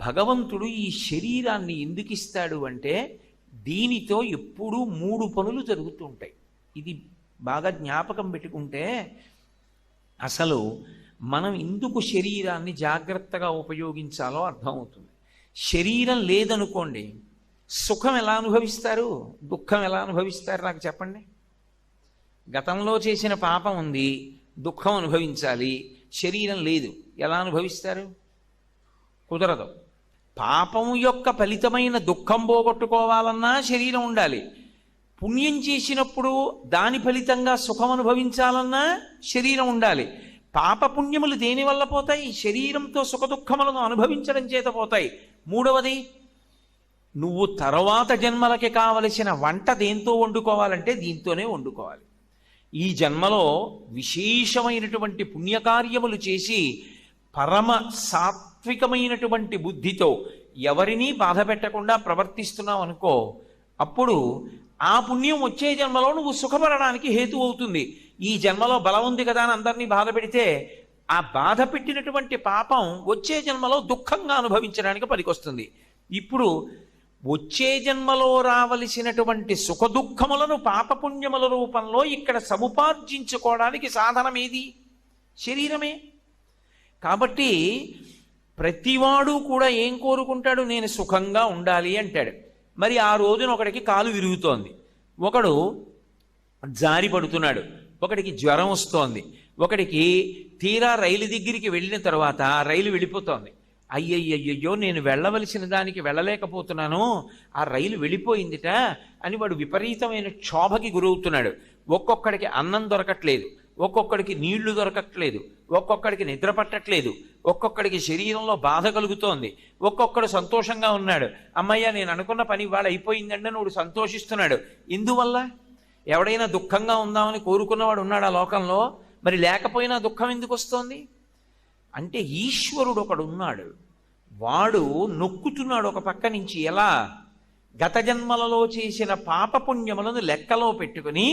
భగవంతుడు ఈ శరీరాన్ని ఎందుకు ఇస్తాడు అంటే దీనితో ఎప్పుడూ 3 పనులు జరుగుతూ ఉంటాయి. ఇది బాగా జ్ఞాపకం పెట్టుకుంటే అసలు మనం ఎందుకు శరీరాన్ని జాగ్రత్తగా ఉపయోగించాలో అర్థమవుతుంది. శరీరం లేదనుకోండి, సుఖం ఎలా అనుభవిస్తారు, దుఃఖం ఎలా అనుభవిస్తారు నాకు చెప్పండి. గతంలో చేసిన పాపం ఉంది, దుఃఖం అనుభవించాలి, శరీరం లేదు, ఎలా అనుభవిస్తారు? కుదరదు. పాపం యొక్క ఫలితమైన దుఃఖం పోగొట్టుకోవాలన్నా శరీరం ఉండాలి. పుణ్యం చేసినప్పుడు దాని ఫలితంగా సుఖం అనుభవించాలన్నా శరీరం ఉండాలి. పాపపుణ్యములు దేనివల్ల పోతాయి? శరీరంతో సుఖ దుఃఖములను అనుభవించడం చేత పోతాయి. మూడవది, నువ్వు తర్వాత జన్మలకి కావలసిన వంట దేంతో వండుకోవాలంటే దీంతోనే వండుకోవాలి. ఈ జన్మలో విశేషమైనటువంటి పుణ్యకార్యములు చేసి పరమ సాత్వికమైనటువంటి బుద్ధితో ఎవరినీ బాధ పెట్టకుండా ప్రవర్తిస్తున్నావు అనుకో, అప్పుడు ఆ పుణ్యం వచ్చే జన్మలో నువ్వు సుఖపడడానికి హేతు అవుతుంది. ఈ జన్మలో బలం ఉంది కదా అని అందరినీ బాధ పెడితే ఆ బాధ పెట్టినటువంటి పాపం వచ్చే జన్మలో దుఃఖంగా అనుభవించడానికి పనికొస్తుంది. ఇప్పుడు వచ్చే జన్మలో రావలసినటువంటి సుఖ దుఃఖములను పాపపుణ్యముల రూపంలో ఇక్కడ సముపార్జించుకోవడానికి సాధనం ఏది? శరీరమే. కాబట్టి ప్రతివాడు కూడా ఏం కోరుకుంటాడు? నేను సుఖంగా ఉండాలి అంటాడు. మరి ఆ రోజున ఒకడికి కాలు విరుగుతోంది, ఒకడు జారి పడుతున్నాడు, ఒకడికి జ్వరం వస్తోంది, ఒకడికి తీరా రైలు దగ్గరికి వెళ్ళిన తర్వాత రైలు వెళ్ళిపోతోంది. అయ్యయ్యయ్యో నేను వెళ్ళవలసిన దానికి వెళ్ళలేకపోతున్నాను, ఆ రైలు వెళ్ళిపోయిందిట అని వాడు విపరీతమైన క్షోభకి గురవుతున్నాడు. ఒక్కొక్కడికి అన్నం దొరకట్లేదు, ఒక్కొక్కడికి నీళ్లు దొరకట్లేదు, ఒక్కొక్కడికి నిద్ర పట్టట్లేదు, ఒక్కొక్కడికి శరీరంలో బాధ కలుగుతోంది, ఒక్కొక్కడు సంతోషంగా ఉన్నాడు. అమ్మయ్య నేను అనుకున్న పని ఇవాళ అయిపోయిందంటే నువ్వు సంతోషిస్తున్నాడు. ఇందువల్ల ఎవడైనా దుఃఖంగా ఉందామని కోరుకున్నవాడు ఉన్నాడు ఆ లోకంలో? మరి లేకపోయినా దుఃఖం ఎందుకు వస్తోంది అంటే ఈశ్వరుడు ఒకడు ఉన్నాడు, వాడు నొక్కుతున్నాడు ఒక పక్క నుంచి. ఎలా? గత జన్మలలో చేసిన పాపపుణ్యములను లెక్కలో పెట్టుకుని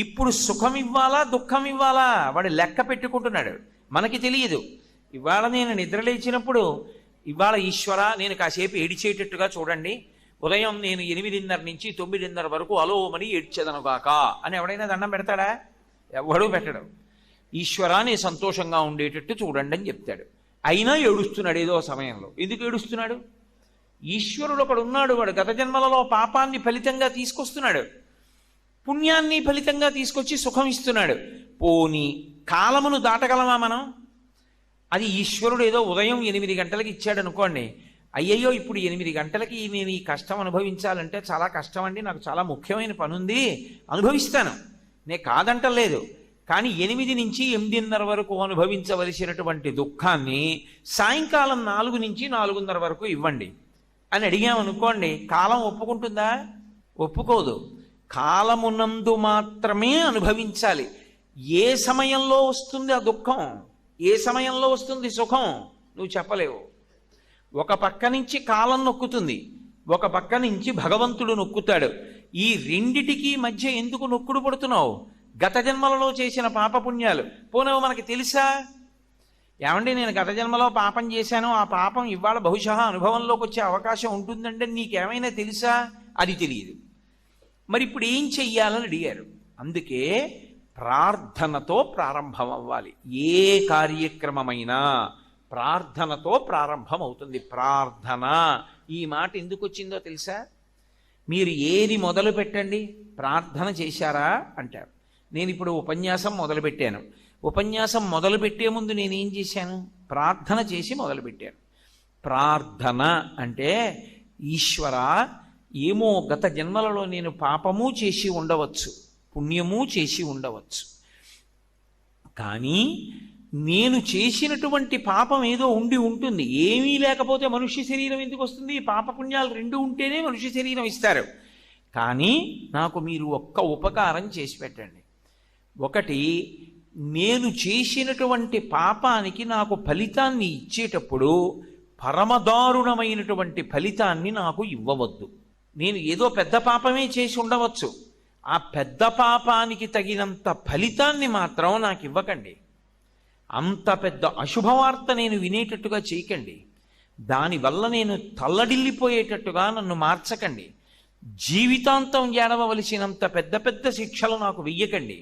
ఇప్పుడు సుఖం ఇవ్వాలా దుఃఖం ఇవ్వాలా వాడు లెక్క పెట్టుకుంటున్నాడు. మనకి తెలియదు. ఇవాళ నేను నిద్రలేచినప్పుడు ఇవాళ ఈశ్వర నేను కాసేపు ఏడిచేటట్టుగా చూడండి, ఉదయం నేను 8:30 నుంచి 9:30 వరకు అలోమని ఏడ్చేదనుగాక అని ఎవడైనా దండం పెడతాడా? ఎవడూ పెట్టడం. ఈశ్వరాన్ని సంతోషంగా ఉండేటట్టు చూడండి అని చెప్తాడు. అయినా ఏడుస్తున్నాడు ఏదో సమయంలో. ఎందుకు ఏడుస్తున్నాడు? ఈశ్వరుడు ఒకడు ఉన్నాడు, వాడు గత జన్మలలో పాపాన్ని ఫలితంగా తీసుకొస్తున్నాడు, పుణ్యాన్ని ఫలితంగా తీసుకొచ్చి సుఖం ఇస్తున్నాడు. పోని కాలమును దాటగలమా మనం? అది ఈశ్వరుడు ఏదో ఉదయం 8 గంటలకి ఇచ్చాడు అనుకోండి, అయ్యయ్యో ఇప్పుడు 8 గంటలకి నేను ఈ కష్టం అనుభవించాలంటే చాలా కష్టం అండి, నాకు చాలా ముఖ్యమైన పని ఉంది, అనుభవిస్తాను, నేను కాదంటలేదు. కానీ 8 నుంచి 8:30 వరకు అనుభవించవలసినటువంటి దుఃఖాన్ని సాయంకాలం 4 నుంచి 4:30 వరకు ఇవ్వండి అని అడిగామనుకోండి, కాలం ఒప్పుకుంటుందా? ఒప్పుకోదు. కాలమునందు మాత్రమే అనుభవించాలి. ఏ సమయంలో వస్తుంది ఆ దుఃఖం, ఏ సమయంలో వస్తుంది సుఖం నువ్వు చెప్పలేవు. ఒక పక్క నుంచి కాలం నొక్కుతుంది, ఒక పక్క నుంచి భగవంతుడు నొక్కుతాడు. ఈ రెండిటికి మధ్య ఎందుకు నొక్కుడు పడుతున్నావు? గత జన్మలలో చేసిన పాపపుణ్యాలు పోనవు మనకి తెలుసా? ఏమండి నేను గత జన్మలో పాపం చేశాను, ఆ పాపం ఇవాళ బహుశా అనుభవంలోకి వచ్చే అవకాశం ఉంటుందంటే నీకేమైనా తెలుసా? అది తెలియదు. మరి ఇప్పుడు ఏం చెయ్యాలని అడిగారు. అందుకే ప్రార్థనతో ప్రారంభం అవ్వాలి. ఏ కార్యక్రమమైనా ప్రార్థనతో ప్రారంభం అవుతుంది. ప్రార్థన ఈ మాట ఎందుకు వచ్చిందో తెలుసా? మీరు ఏది మొదలు పెట్టండి, ప్రార్థన చేశారా అంటారు. నేను ఇప్పుడు ఉపన్యాసం మొదలుపెట్టాను, ఉపన్యాసం మొదలుపెట్టే ముందు నేనేం చేశాను? ప్రార్థన చేసి మొదలుపెట్టాను. ప్రార్థన అంటే ఈశ్వర ఏమో గత జన్మలలో నేను పాపము చేసి ఉండవచ్చు, పుణ్యము చేసి ఉండవచ్చు, కానీ నేను చేసినటువంటి పాపం ఏదో ఉండి ఉంటుంది. ఏమీ లేకపోతే మనుష్య శరీరం ఎందుకు వస్తుంది? పాపపుణ్యాలు 2 ఉంటేనే మనుష్య శరీరం ఇస్తారు. కానీ నాకు మీరు ఒక్క ఉపకారం చేసి పెట్టండి. ఒకటి, నేను చేసినటువంటి పాపానికి నాకు ఫలితాన్ని ఇచ్చేటప్పుడు పరమదారుణమైనటువంటి ఫలితాన్ని నాకు ఇవ్వవద్దు. నేను ఏదో పెద్ద పాపమే చేసి ఉండవచ్చు, ఆ పెద్ద పాపానికి తగినంత ఫలితాన్ని మాత్రం నాకు ఇవ్వకండి. అంత పెద్ద అశుభవార్త నేను వినేటట్టుగా చేయకండి. దానివల్ల నేను తల్లడిల్లిపోయేటట్టుగా నన్ను మార్చకండి. జీవితాంతం ఏడవలసినంత పెద్ద పెద్ద శిక్షలు నాకు వెయ్యకండి.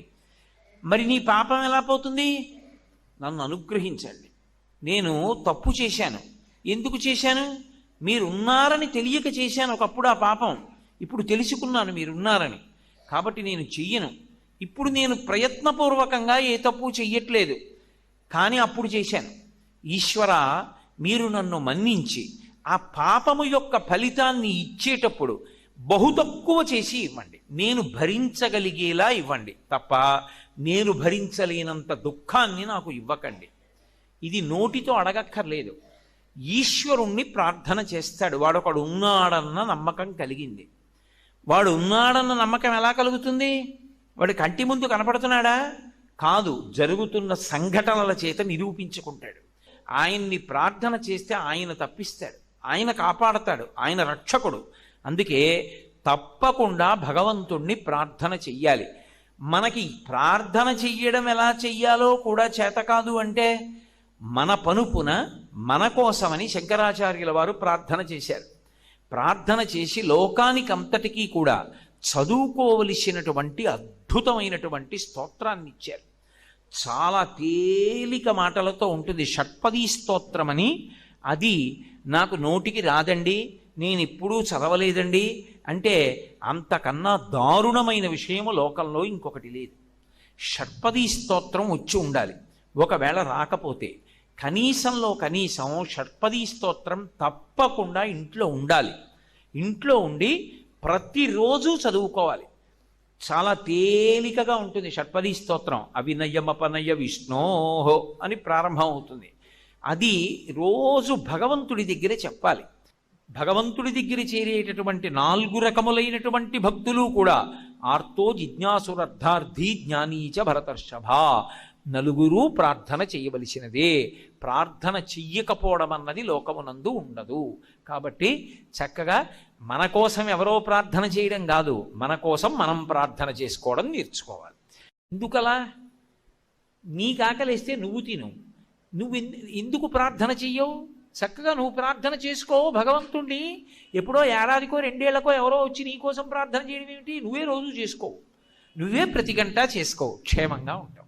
మరి నీ పాపం ఎలా పోతుంది? నన్ను అనుగ్రహించండి. నేను తప్పు చేశాను. ఎందుకు చేశాను? మీరున్నారని తెలియక చేశాను ఒకప్పుడు ఆ పాపం. ఇప్పుడు తెలుసుకున్నాను మీరున్నారని, కాబట్టి నేను చెయ్యను. ఇప్పుడు నేను ప్రయత్నపూర్వకంగా ఏ తప్పు చెయ్యట్లేదు, కానీ అప్పుడు చేశాను. ఈశ్వర, మీరు నన్ను మన్నించి ఆ పాపము యొక్క ఫలితాన్ని ఇచ్చేటప్పుడు బహు తక్కువ చేసి ఇవ్వండి. నేను భరించగలిగేలా ఇవ్వండి తప్ప నేను భరించలేనంత దుఃఖాన్ని నాకు ఇవ్వకండి. ఇది నోటితో అడగక్కర్లేదు. ఈశ్వరుణ్ణి ప్రార్థన చేస్తాడు. వాడొకడు ఉన్నాడన్న నమ్మకం కలిగింది. వాడు ఉన్నాడన్న నమ్మకం ఎలా కలుగుతుంది? వాడి కంటి ముందు కనపడుతున్నాడా? కాదు, జరుగుతున్న సంఘటనల చేత నిరూపించుకుంటాడు. ఆయన్ని ప్రార్థన చేస్తే ఆయన తప్పిస్తాడు, ఆయన కాపాడతాడు, ఆయన రక్షకుడు. అందుకే తప్పకుండా భగవంతుణ్ణి ప్రార్థన చెయ్యాలి. మనకి ప్రార్థన చెయ్యడం ఎలా చెయ్యాలో కూడా చేత కాదు అంటే, మన పనుపున మన కోసమని శంకరాచార్యుల వారు ప్రార్థన చేశారు. ప్రార్థన చేసి లోకానికంతటికీ కూడా చదువుకోవలసినటువంటి అద్భుతమైనటువంటి స్తోత్రాన్ని ఇచ్చారు. చాలా తేలిక మాటలతో ఉంటుంది. షట్పదీ స్తోత్రమని. అది నాకు నోటికి రాదండి, నేను ఎప్పుడూ చదవలేదండి అంటే అంతకన్నా దారుణమైన విషయము లోకంలో ఇంకొకటి లేదు. షట్పదీ స్తోత్రం వచ్చి ఉండాలి. ఒకవేళ రాకపోతే కనీసంలో కనీసం షట్పదీ స్తోత్రం తప్పకుండా ఇంట్లో ఉండాలి. ఇంట్లో ఉండి ప్రతిరోజు చదువుకోవాలి. చాలా తేలికగా ఉంటుంది షట్పదీ స్తోత్రం. అవినయమపనయ విష్ణోహో అని ప్రారంభం అవుతుంది. అది రోజు భగవంతుడి దగ్గర చెప్పాలి. భగవంతుడి దగ్గర చేరేటటువంటి 4 రకములైనటువంటి భక్తులు కూడా ఆర్తో జిజ్ఞాసురర్థార్థి జ్ఞానీచ భరతర్షభ, నలుగురు ప్రార్థన చేయవలసినదే. ప్రార్థన చెయ్యకపోవడం అన్నది లోకమునందు ఉండదు. కాబట్టి చక్కగా మన కోసం ఎవరో ప్రార్థన చేయడం కాదు, మన కోసం మనం ప్రార్థన చేసుకోవడం నేర్చుకోవాలి. ఎందుకలా? నీకు ఆకలిస్తే నువ్వు తిను. నువ్వు ఎందుకు ప్రార్థన చెయ్యవు? చక్కగా నువ్వు ప్రార్థన చేసుకో భగవంతుణ్ణి. ఎప్పుడో ఏడాదికో 2 ఏళ్లకో ఎవరో వచ్చి నీ కోసం ప్రార్థన చేయడం ఏమిటి? నువ్వే రోజు చేసుకో, నువ్వే ప్రతి గంట చేసుకో, క్షేమంగా ఉంటావు.